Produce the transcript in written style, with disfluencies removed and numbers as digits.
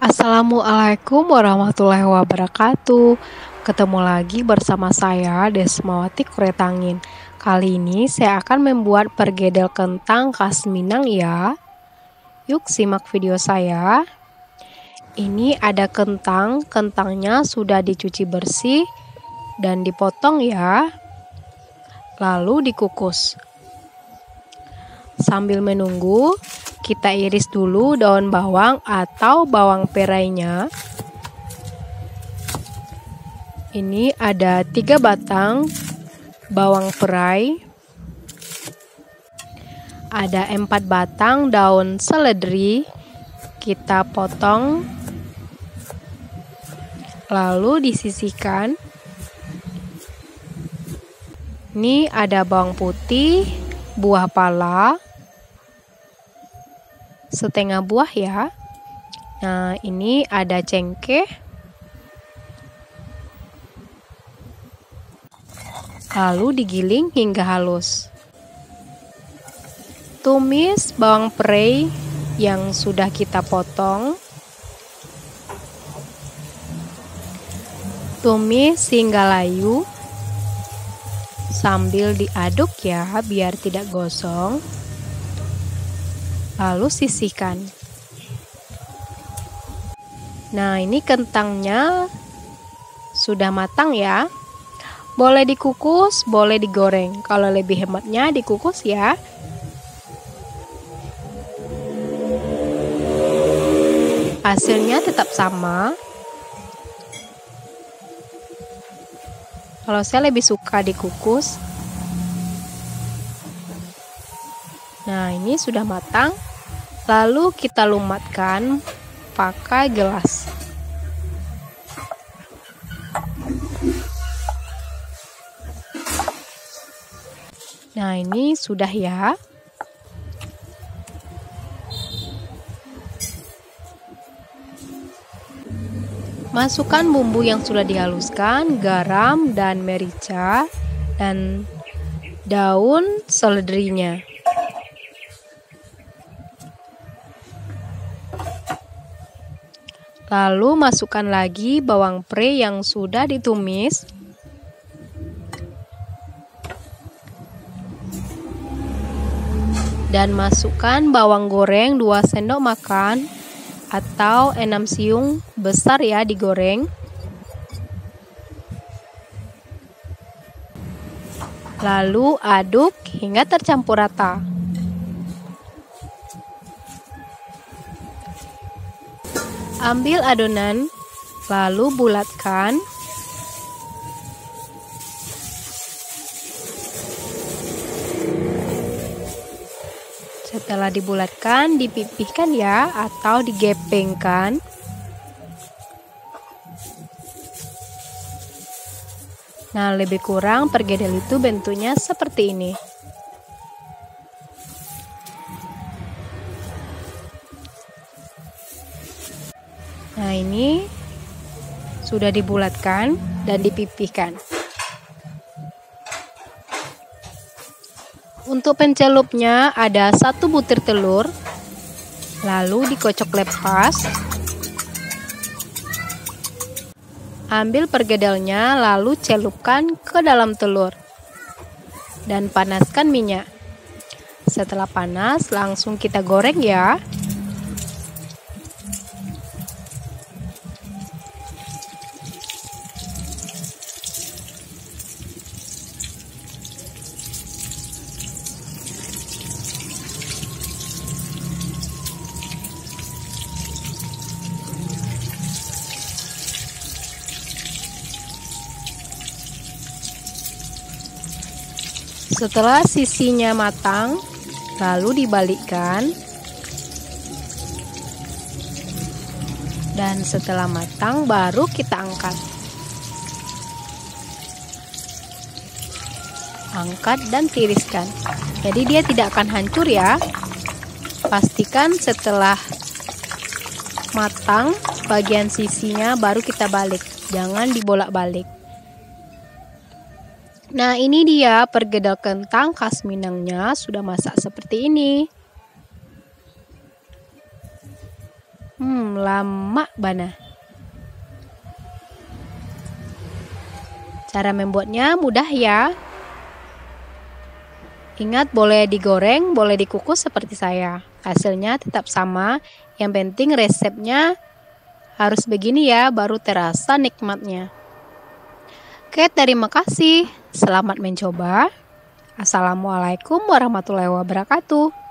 Assalamualaikum warahmatullahi wabarakatuh. Ketemu lagi bersama saya Desmawati Kuretangin. Kali ini saya akan membuat pergedel kentang khas Minang ya. Yuk simak video saya. Ini ada kentang, kentangnya sudah dicuci bersih dan dipotong ya. Lalu dikukus. Sambil menunggu, kita iris dulu daun bawang atau bawang perainya. Ini ada 3 batang bawang perai. Ada 4 batang daun seledri. Kita potong. Lalu disisihkan. Ini ada bawang putih, buah pala, setengah buah ya. Nah, ini ada cengkeh. Lalu digiling hingga halus. Tumis bawang perai yang sudah kita potong. Tumis hingga layu. Sambil diaduk ya, biar tidak gosong. Lalu sisihkan. Nah, ini kentangnya sudah matang ya. Boleh dikukus, boleh digoreng. Kalau lebih hematnya dikukus ya. Hasilnya tetap sama. Kalau saya lebih suka dikukus. Nah, ini sudah matang. Lalu kita lumatkan pakai gelas. Nah, ini sudah ya. Masukkan bumbu yang sudah dihaluskan, garam dan merica dan daun seledrinya. Lalu masukkan lagi bawang pre yang sudah ditumis. Dan masukkan bawang goreng 2 sendok makan atau 6 siung besar ya digoreng. Lalu aduk hingga tercampur rata. Ambil adonan, lalu bulatkan. Setelah dibulatkan, dipipihkan ya atau digepengkan. Nah, lebih kurang pergedel itu bentuknya seperti ini. Nah, ini sudah dibulatkan dan dipipihkan. Untuk pencelupnya ada 1 butir telur, lalu dikocok lepas. Ambil pergedelnya lalu celupkan ke dalam telur dan panaskan minyak. Setelah panas langsung kita goreng ya. Setelah sisinya matang, lalu dibalikkan. Dan setelah matang baru kita angkat. Angkat dan tiriskan. Jadi dia tidak akan hancur ya. Pastikan setelah matang bagian sisinya baru kita balik. Jangan dibolak-balik. Nah, ini dia pergedel kentang khas Minangnya sudah masak seperti ini. Lama bana. Cara membuatnya mudah ya. Ingat, boleh digoreng, boleh dikukus seperti saya. Hasilnya tetap sama. Yang penting resepnya harus begini ya, baru terasa nikmatnya. Oke, terima kasih. Selamat mencoba. Assalamualaikum warahmatullahi wabarakatuh.